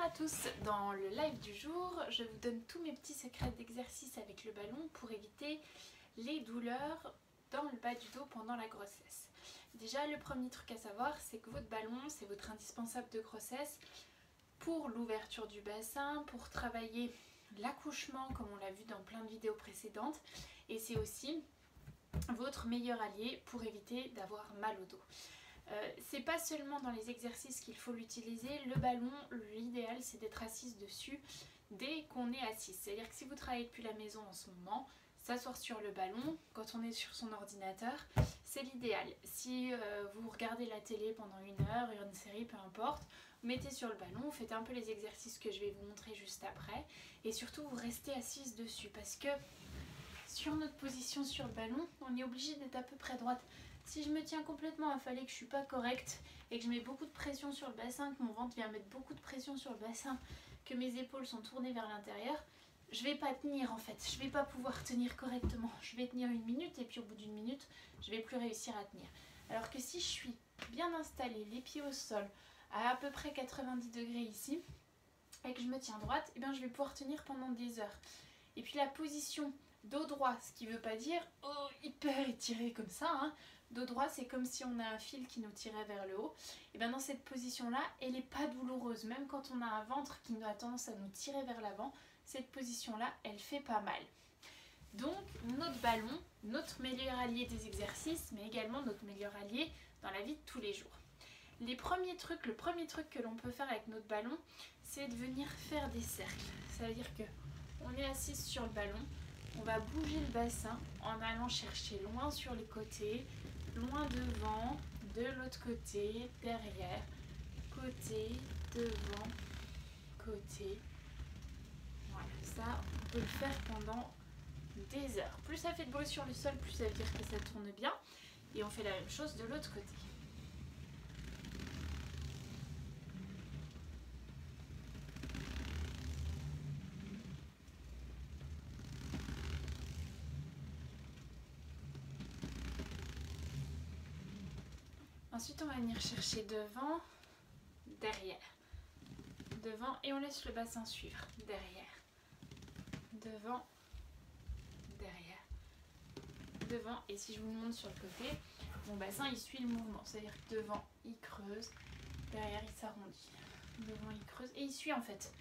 à tous, dans le live du jour, je vous donne tous mes petits secrets d'exercice avec le ballon pour éviter les douleurs dans le bas du dos pendant la grossesse. Déjà, le premier truc à savoir, c'est que votre ballon, c'est votre indispensable de grossesse pour l'ouverture du bassin, pour travailler l'accouchement comme on l'a vu dans plein de vidéos précédentes, et c'est aussi votre meilleur allié pour éviter d'avoir mal au dos. C'est pas seulement dans les exercices qu'il faut l'utiliser, le ballon, l'idéal c'est d'être assise dessus dès qu'on est assise. C'est-à-dire que si vous travaillez depuis la maison en ce moment, s'asseoir sur le ballon quand on est sur son ordinateur, c'est l'idéal. Si vous regardez la télé pendant une heure, une série, peu importe, vous mettez sur le ballon, vous faites un peu les exercices que je vais vous montrer juste après et surtout vous restez assise dessus parce que sur notre position sur le ballon, on est obligé d'être à peu près droite. Si je me tiens complètement affalée, que je suis pas correcte et que je mets beaucoup de pression sur le bassin, que mon ventre vient mettre beaucoup de pression sur le bassin, que mes épaules sont tournées vers l'intérieur, je vais pas tenir en fait, je vais pas pouvoir tenir correctement. Je vais tenir une minute et puis au bout d'une minute, je vais plus réussir à tenir. Alors que si je suis bien installée, les pieds au sol, à peu près 90 degrés ici, et que je me tiens droite, eh bien je vais pouvoir tenir pendant des heures. Et puis la position dos droit, ce qui veut pas dire hyper étiré comme ça, hein. Dos droit, c'est comme si on a un fil qui nous tirait vers le haut. Et bien dans cette position-là, elle n'est pas douloureuse. Même quand on a un ventre qui a tendance à nous tirer vers l'avant, cette position-là, elle fait pas mal. Donc notre ballon, notre meilleur allié des exercices, mais également notre meilleur allié dans la vie de tous les jours. Le premier truc que l'on peut faire avec notre ballon, c'est de venir faire des cercles. Ça veut dire que on est assise sur le ballon, on va bouger le bassin en allant chercher loin sur les côtés, loin devant, de l'autre côté, derrière, côté, devant, côté. Voilà, ça on peut le faire pendant des heures. Plus ça fait de bruit sur le sol, plus ça veut dire que ça tourne bien. Et on fait la même chose de l'autre côté. Ensuite, on va venir chercher devant, derrière, devant et on laisse le bassin suivre, derrière, devant, derrière, devant. Et si je vous le montre sur le côté, mon bassin il suit le mouvement, c'est-à-dire que devant il creuse, derrière il s'arrondit, devant il creuse et il suit en fait.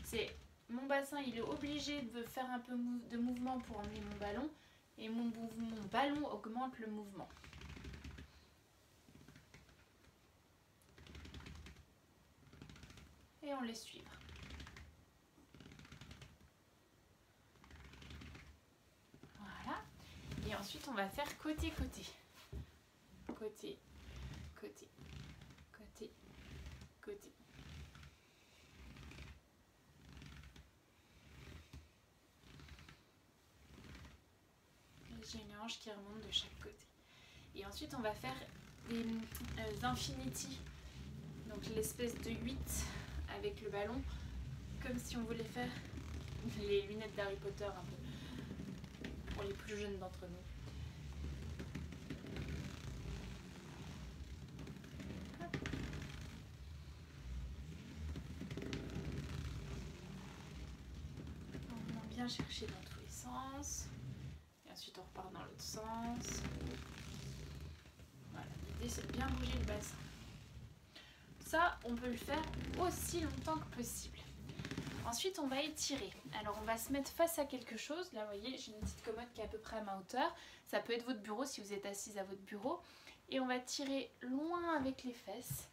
C'est mon bassin, il est obligé de faire un peu de mouvement pour emmener mon ballon et mon ballon augmente le mouvement. Et on laisse suivre. Voilà. Et ensuite, on va faire côté-côté. Côté, côté, côté, côté. J'ai une hanche qui remonte de chaque côté. Et ensuite, on va faire des infinity. Donc l'espèce de 8 avec le ballon, comme si on voulait faire les lunettes d'Harry Potter un peu, pour les plus jeunes d'entre nous. Hop. On va bien chercher dans tous les sens, et ensuite on repart dans l'autre sens. Voilà, l'idée c'est de bien bouger le bassin. Ça, on peut le faire aussi longtemps que possible. Ensuite, on va étirer. Alors, on va se mettre face à quelque chose. Là, vous voyez, j'ai une petite commode qui est à peu près à ma hauteur. Ça peut être votre bureau si vous êtes assise à votre bureau. Et on va tirer loin avec les fesses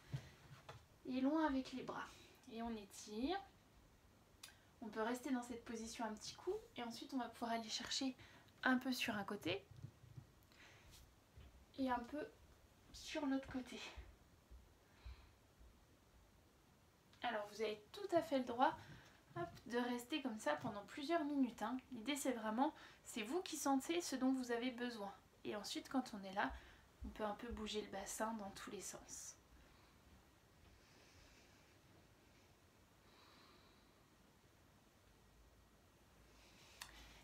et loin avec les bras. Et on étire. On peut rester dans cette position un petit coup. Et ensuite, on va pouvoir aller chercher un peu sur un côté et un peu sur l'autre côté. Alors, vous avez tout à fait le droit de rester comme ça pendant plusieurs minutes. Hein. L'idée c'est vraiment, c'est vous qui sentez ce dont vous avez besoin. Et ensuite quand on est là, on peut un peu bouger le bassin dans tous les sens.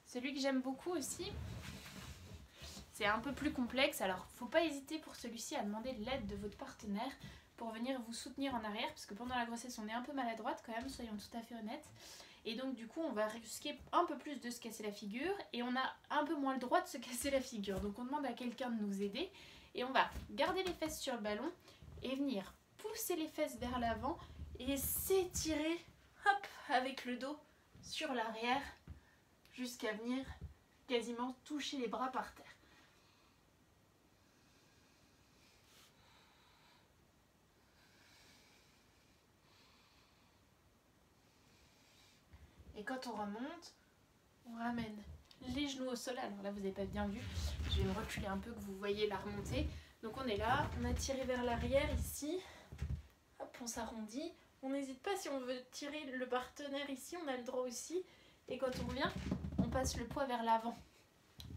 Celui que j'aime beaucoup aussi, c'est un peu plus complexe. Alors faut pas hésiter pour celui-ci à demander l'aide de votre partenaire pour venir vous soutenir en arrière, parce que pendant la grossesse on est un peu maladroite quand même, soyons tout à fait honnêtes. Et donc du coup on va risquer un peu plus de se casser la figure et on a un peu moins le droit de se casser la figure. Donc on demande à quelqu'un de nous aider et on va garder les fesses sur le ballon et venir pousser les fesses vers l'avant et s'étirer, hop, avec le dos sur l'arrière jusqu'à venir quasiment toucher les bras par terre. Et quand on remonte, on ramène les genoux au sol. Alors là, vous n'avez pas bien vu. Je vais me reculer un peu que vous voyez la remontée. Donc on est là, on a tiré vers l'arrière ici. Hop, on s'arrondit. On n'hésite pas, si on veut tirer le partenaire ici, on a le droit aussi. Et quand on revient, on passe le poids vers l'avant.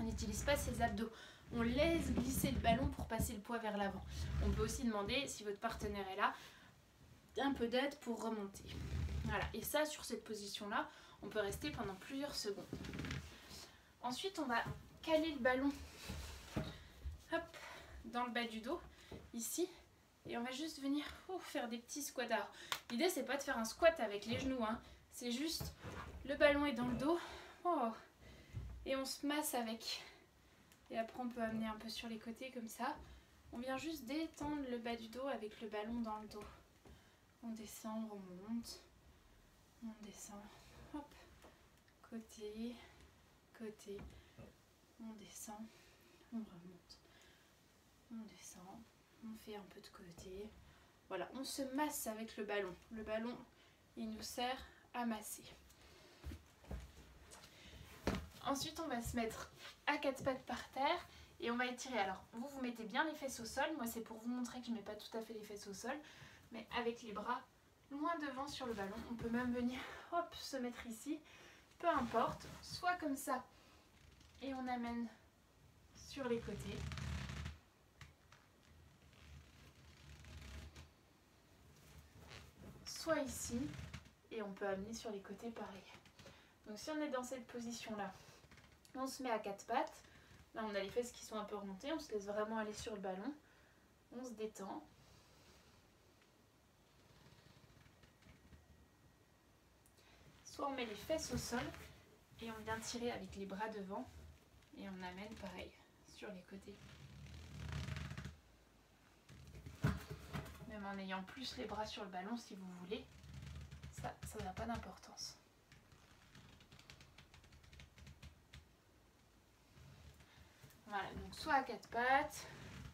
On n'utilise pas ses abdos. On laisse glisser le ballon pour passer le poids vers l'avant. On peut aussi demander, si votre partenaire est là, un peu d'aide pour remonter. Voilà, et ça, sur cette position-là, on peut rester pendant plusieurs secondes. Ensuite, on va caler le ballon, hop, dans le bas du dos, ici. Et on va juste venir faire des petits squats. Alors, l'idée, c'est pas de faire un squat avec les genoux, hein. C'est juste, le ballon est dans le dos. Et on se masse avec. Et après, on peut amener un peu sur les côtés comme ça. On vient juste détendre le bas du dos avec le ballon dans le dos. On descend, on monte. On descend. Hop. Côté. Côté. On descend. On remonte. On descend. On fait un peu de côté. Voilà, on se masse avec le ballon. Le ballon, il nous sert à masser. Ensuite, on va se mettre à quatre pattes par terre et on va étirer. Alors, vous mettez bien les fesses au sol. Moi, c'est pour vous montrer que je ne mets pas tout à fait les fesses au sol. Mais avec les bras loin devant sur le ballon. On peut même venir, hop, se mettre ici. Peu importe. Soit comme ça. Et on amène sur les côtés. Soit ici. Et on peut amener sur les côtés pareil. Donc, si on est dans cette position-là, on se met à quatre pattes. Là, on a les fesses qui sont un peu remontées. On se laisse vraiment aller sur le ballon. On se détend. Soit on met les fesses au sol et on vient tirer avec les bras devant. Et on amène pareil sur les côtés. Même en ayant plus les bras sur le ballon si vous voulez. Ça n'a pas d'importance. Voilà, donc soit à quatre pattes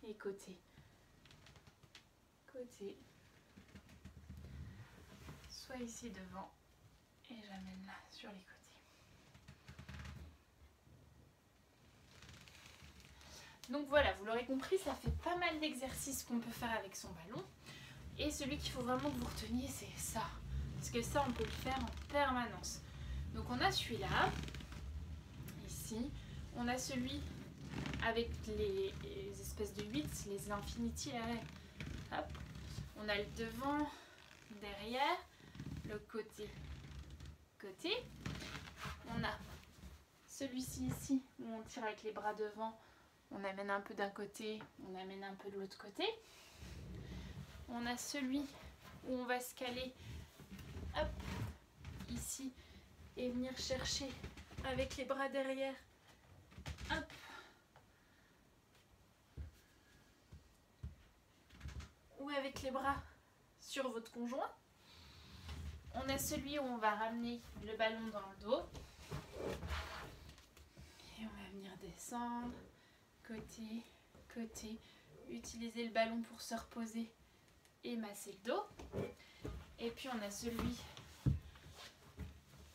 et côté. Côté. Soit ici devant et j'amène là sur les côtés. Donc voilà, vous l'aurez compris, ça fait pas mal d'exercices qu'on peut faire avec son ballon. Et celui qu'il faut vraiment que vous reteniez, c'est ça. Parce que ça, on peut le faire en permanence. Donc on a celui-là, ici. On a celui avec les espèces de 8, les infinity là. Hop. On a le devant, derrière, le côté, côté. On a celui-ci ici, où on tire avec les bras devant. On amène un peu d'un côté, on amène un peu de l'autre côté. On a celui où on va se caler, hop, ici, et venir chercher avec les bras derrière, hop. Ou avec les bras sur votre conjoint. On a celui où on va ramener le ballon dans le dos. Et on va venir descendre, côté, côté. Utiliser le ballon pour se reposer et masser le dos. Et puis on a celui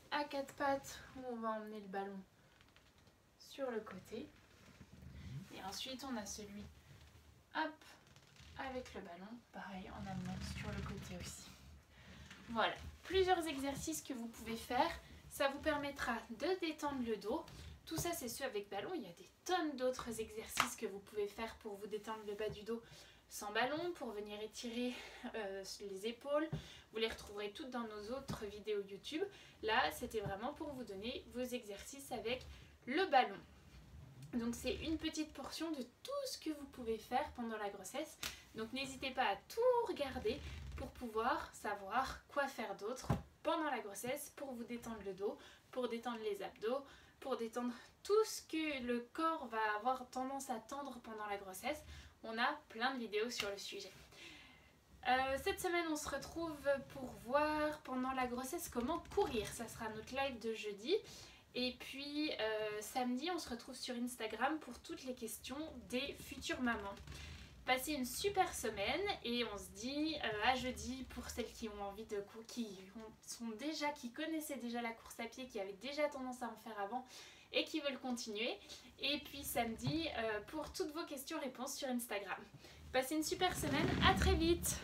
à quatre pattes où on va emmener le ballon sur le côté. Et ensuite on a celui, hop, avec le ballon, pareil, en amenant sur le côté aussi. Voilà, plusieurs exercices que vous pouvez faire. Ça vous permettra de détendre le dos. Tout ça, c'est ce avec ballon. Il y a des tonnes d'autres exercices que vous pouvez faire pour vous détendre le bas du dos sans ballon, pour venir étirer les épaules. Vous les retrouverez toutes dans nos autres vidéos YouTube. Là, c'était vraiment pour vous donner vos exercices avec le ballon. Donc c'est une petite portion de tout ce que vous pouvez faire pendant la grossesse. Donc n'hésitez pas à tout regarder pour pouvoir savoir quoi faire d'autre pendant la grossesse pour vous détendre le dos, pour détendre les abdos, pour détendre tout ce que le corps va avoir tendance à tendre pendant la grossesse. On a plein de vidéos sur le sujet. Cette semaine, on se retrouve pour voir pendant la grossesse comment courir. Ça sera notre live de jeudi. Et puis samedi, on se retrouve sur Instagram pour toutes les questions des futures mamans. Passez une super semaine et on se dit à jeudi pour celles qui ont envie de qui connaissaient déjà la course à pied, qui avaient déjà tendance à en faire avant et qui veulent continuer. Et puis samedi pour toutes vos questions-réponses sur Instagram. Passez une super semaine, à très vite!